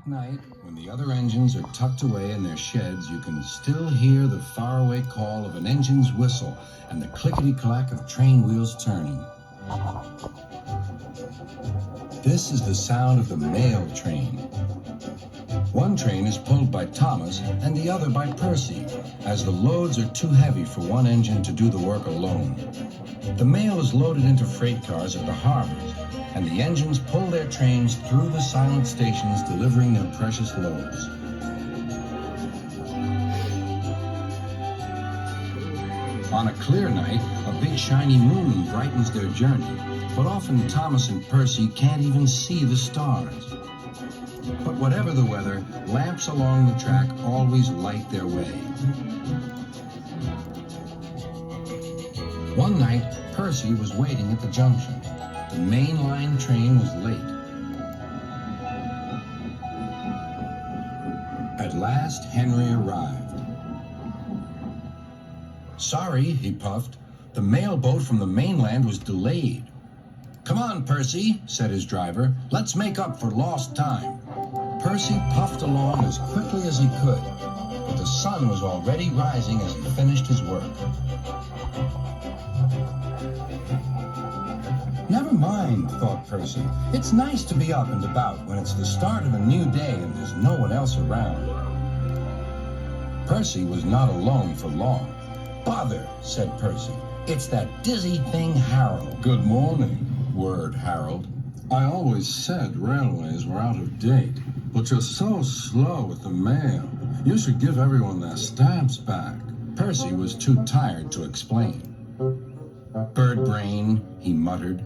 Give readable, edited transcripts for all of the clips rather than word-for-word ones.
dark night, when the other engines are tucked away in their sheds, you can still hear the faraway call of an engine's whistle and the clickety-clack of train wheels turning. This is the sound of the mail train. One train is pulled by Thomas and the other by Percy, as the loads are too heavy for one engine to do the work alone. The mail is loaded into freight cars at the harbors, and the engines pull their trains through the silent stations delivering their precious loads. On a clear night, a big shiny moon brightens their journey, but often Thomas and Percy can't even see the stars. But whatever the weather, lamps along the track always light their way. One night, Percy was waiting at the junction. The main line train was late. At last, Henry arrived. "Sorry," he puffed. "The mail boat from the mainland was delayed." "Come on, Percy," said his driver. "Let's make up for lost time." Percy puffed along as quickly as he could, but the sun was already rising as he finished his work. "Never mind," thought Percy. "It's nice to be up and about when it's the start of a new day and there's no one else around." Percy was not alone for long. "Bother," said Percy. "It's that dizzy thing, Harold." "Good morning," whirred Harold. "I always said railways were out of date, but you're so slow with the mail. You should give everyone their stamps back." Percy was too tired to explain. "Bird brain," he muttered.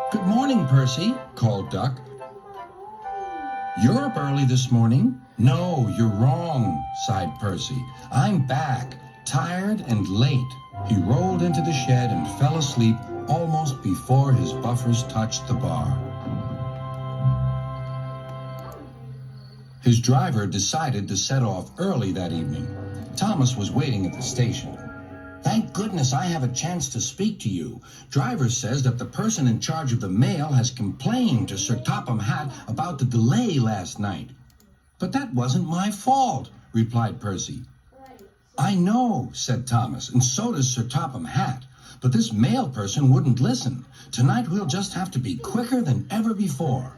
"Good morning, Percy," called Duck. "You're up early this morning." "No, you're wrong," sighed Percy. "I'm back, tired and late." He rolled into the shed and fell asleep almost before his buffers touched the bar. His driver decided to set off early that evening. Thomas was waiting at the station. "Thank goodness I have a chance to speak to you. Driver says that the person in charge of the mail has complained to Sir Topham Hatt about the delay last night." "But that wasn't my fault," replied Percy. "I know," said Thomas, "and so does Sir Topham Hatt. But this mail person wouldn't listen. Tonight we'll just have to be quicker than ever before."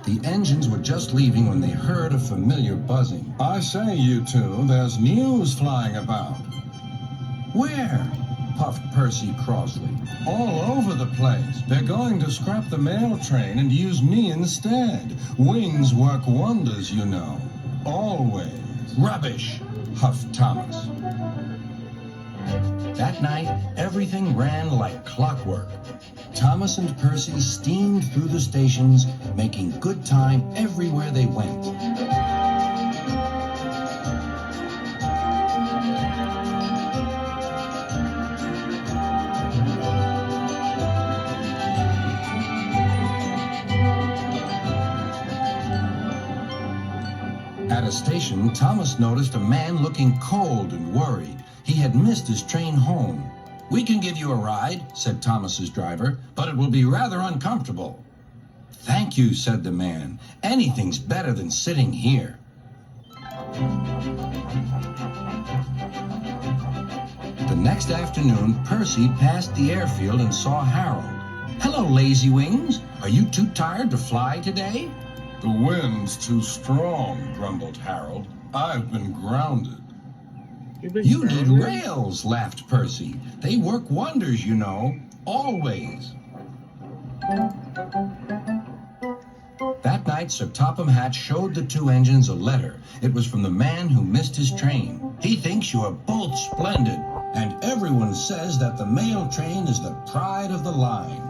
The engines were just leaving when they heard a familiar buzzing. "I say, you two, there's news flying about." "Where?" puffed Percy crossly. "All over the place. They're going to scrap the mail train and use me instead. Wings work wonders, you know. Always." "Rubbish," huffed Thomas. That night, everything ran like clockwork. Thomas and Percy steamed through the stations, making good time everywhere they went. At a station, Thomas noticed a man looking cold and worried. He had missed his train home. "We can give you a ride," said Thomas's driver, "but it will be rather uncomfortable." "Thank you," said the man. "Anything's better than sitting here." The next afternoon, Percy passed the airfield and saw Harold. "Hello, Lazy Wings. Are you too tired to fly today?" "The wind's too strong," grumbled Harold. "I've been grounded." "You need rails," laughed Percy. "They work wonders, you know. Always." That night, Sir Topham Hatt showed the two engines a letter. It was from the man who missed his train. "He thinks you are both splendid, and everyone says that the mail train is the pride of the line."